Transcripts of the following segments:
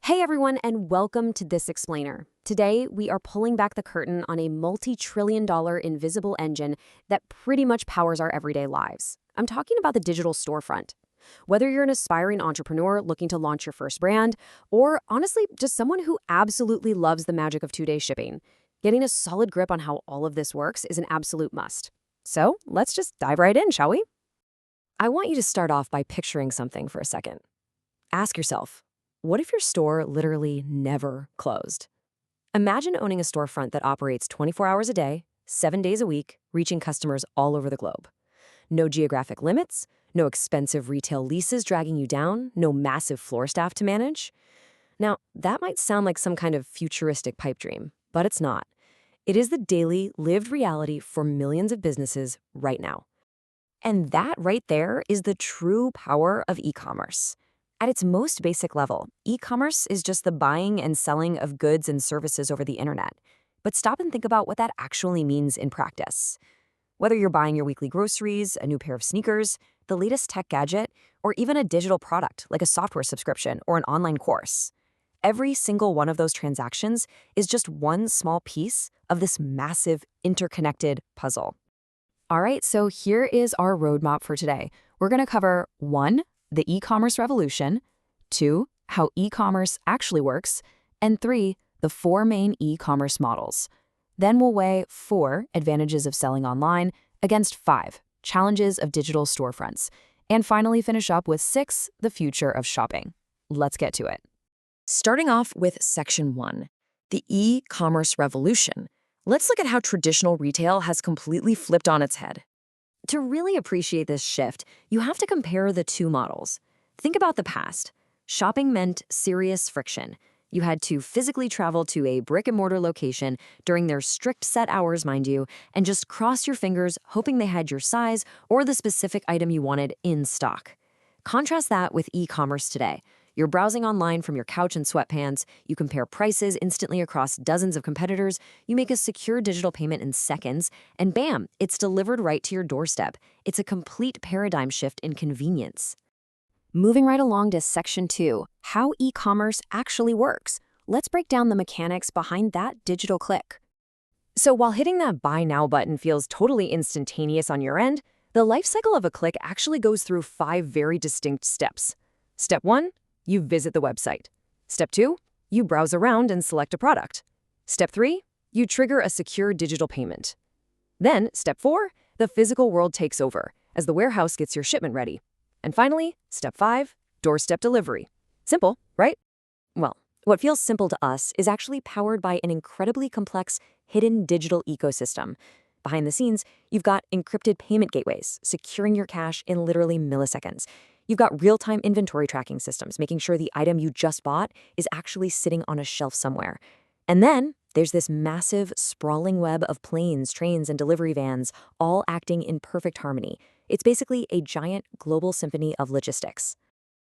Hey everyone, and welcome to This Explainer. Today, we are pulling back the curtain on a multi-trillion-dollar invisible engine that pretty much powers our everyday lives. I'm talking about the digital storefront. Whether you're an aspiring entrepreneur looking to launch your first brand, or honestly, just someone who absolutely loves the magic of two-day shipping, getting a solid grip on how all of this works is an absolute must. So, let's just dive right in, shall we? I want you to start off by picturing something for a second. Ask yourself, what if your store literally never closed? Imagine owning a storefront that operates 24 hours a day, 7 days a week, reaching customers all over the globe. No geographic limits, no expensive retail leases dragging you down, no massive floor staff to manage. Now, that might sound like some kind of futuristic pipe dream, but it's not. It is the daily, lived reality for millions of businesses right now. And that right there is the true power of e-commerce. At its most basic level, e-commerce is just the buying and selling of goods and services over the internet. But stop and think about what that actually means in practice. Whether you're buying your weekly groceries, a new pair of sneakers, the latest tech gadget, or even a digital product like a software subscription or an online course, every single one of those transactions is just one small piece of this massive interconnected puzzle. All right, so here is our roadmap for today. We're going to cover 1, the e-commerce revolution, 2, how e-commerce actually works, and 3, the 4 main e-commerce models. Then we'll weigh 4 advantages of selling online against 5 challenges of digital storefronts, and finally finish up with 6, the future of shopping. Let's get to it. Starting off with Section 1, the e-commerce revolution. Let's look at how traditional retail has completely flipped on its head. To really appreciate this shift, you have to compare the two models. Think about the past. Shopping meant serious friction. You had to physically travel to a brick-and-mortar location during their strict set hours, mind you, and just cross your fingers hoping they had your size or the specific item you wanted in stock. Contrast that with e-commerce today. You're browsing online from your couch in sweatpants, you compare prices instantly across dozens of competitors, you make a secure digital payment in seconds, and bam, it's delivered right to your doorstep. It's a complete paradigm shift in convenience. Moving right along to Section 2, how e-commerce actually works. Let's break down the mechanics behind that digital click. So while hitting that Buy Now button feels totally instantaneous on your end, the life cycle of a click actually goes through 5 very distinct steps. Step 1, you visit the website. Step 2, you browse around and select a product. Step 3, you trigger a secure digital payment. Then, Step 4, the physical world takes over as the warehouse gets your shipment ready. And finally, Step 5, doorstep delivery. Simple, right? Well, what feels simple to us is actually powered by an incredibly complex, hidden digital ecosystem. Behind the scenes, you've got encrypted payment gateways, securing your cash in literally milliseconds. You've got real-time inventory tracking systems, making sure the item you just bought is actually sitting on a shelf somewhere. And then there's this massive, sprawling web of planes, trains, and delivery vans, all acting in perfect harmony. It's basically a giant global symphony of logistics.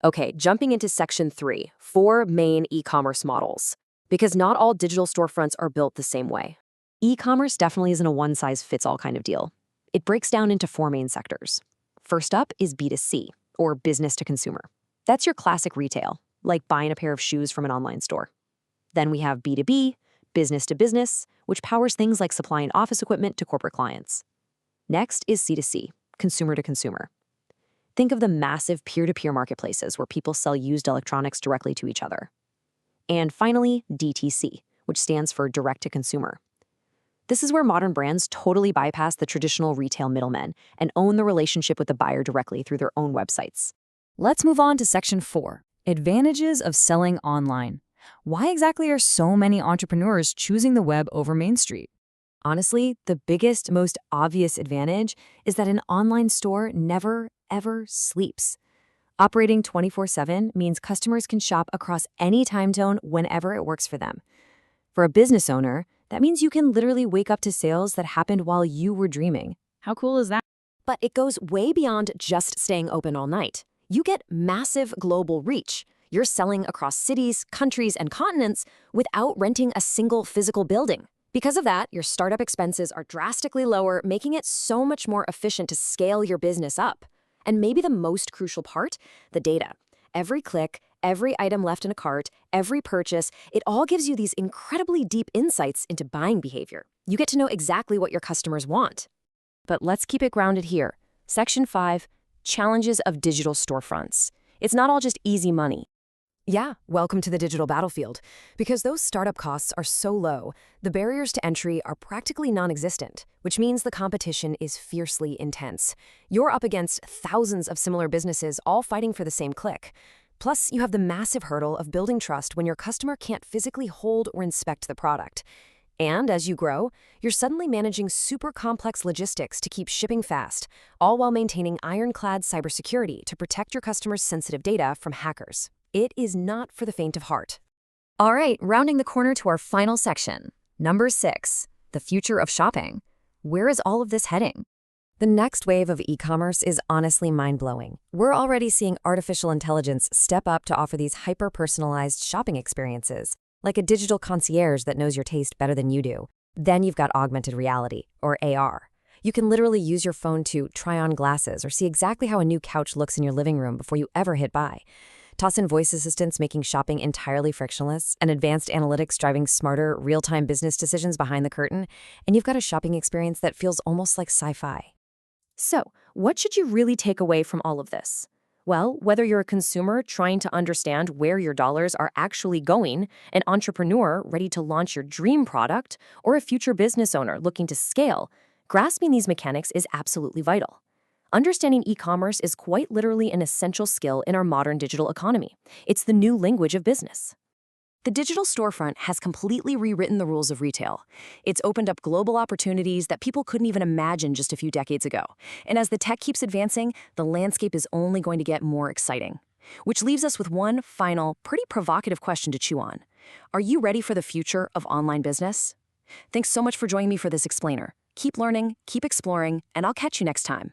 Okay, jumping into Section 3, 4 main e-commerce models. Because not all digital storefronts are built the same way. E-commerce definitely isn't a one-size-fits-all kind of deal. It breaks down into 4 main sectors. First up is B2C, or business to consumer. That's your classic retail, like buying a pair of shoes from an online store. Then we have B2B, business to business, which powers things like supplying office equipment to corporate clients. Next is C2C, consumer to consumer. Think of the massive peer-to-peer marketplaces where people sell used electronics directly to each other. And finally, DTC, which stands for direct to consumer. This is where modern brands totally bypass the traditional retail middlemen and own the relationship with the buyer directly through their own websites. Let's move on to Section 4, advantages of selling online. Why exactly are so many entrepreneurs choosing the web over Main Street? Honestly, the biggest, most obvious advantage is that an online store never, ever sleeps. Operating 24/7 means customers can shop across any time zone whenever it works for them. For a business owner, that means you can literally wake up to sales that happened while you were dreaming. How cool is that? But it goes way beyond just staying open all night. You get massive global reach. You're selling across cities, countries, and continents without renting a single physical building. Because of that, your startup expenses are drastically lower, making it so much more efficient to scale your business up. And maybe the most crucial part, the data. Every click, Every item left in a cart, every purchase, it all gives you these incredibly deep insights into buying behavior. You get to know exactly what your customers want. But let's keep it grounded here. Section 5, Challenges of Digital Storefronts. It's not all just easy money. Yeah, welcome to the digital battlefield. Because those startup costs are so low, the barriers to entry are practically non-existent, which means the competition is fiercely intense. You're up against thousands of similar businesses all fighting for the same click. Plus, you have the massive hurdle of building trust when your customer can't physically hold or inspect the product. And as you grow, you're suddenly managing super complex logistics to keep shipping fast, all while maintaining ironclad cybersecurity to protect your customers' sensitive data from hackers. It is not for the faint of heart. All right, rounding the corner to our final section. Number 6, the future of shopping. Where is all of this heading? The next wave of e-commerce is honestly mind-blowing. We're already seeing artificial intelligence step up to offer these hyper-personalized shopping experiences, like a digital concierge that knows your taste better than you do. Then you've got augmented reality, or AR. You can literally use your phone to try on glasses or see exactly how a new couch looks in your living room before you ever hit buy. Toss in voice assistants making shopping entirely frictionless, and advanced analytics driving smarter, real-time business decisions behind the curtain, and you've got a shopping experience that feels almost like sci-fi. So, what should you really take away from all of this? Well, whether you're a consumer trying to understand where your dollars are actually going, an entrepreneur ready to launch your dream product, or a future business owner looking to scale, grasping these mechanics is absolutely vital. Understanding e-commerce is quite literally an essential skill in our modern digital economy. It's the new language of business. The digital storefront has completely rewritten the rules of retail. It's opened up global opportunities that people couldn't even imagine just a few decades ago. And as the tech keeps advancing, the landscape is only going to get more exciting. Which leaves us with one final, pretty provocative question to chew on. Are you ready for the future of online business? Thanks so much for joining me for this explainer. Keep learning, keep exploring, and I'll catch you next time.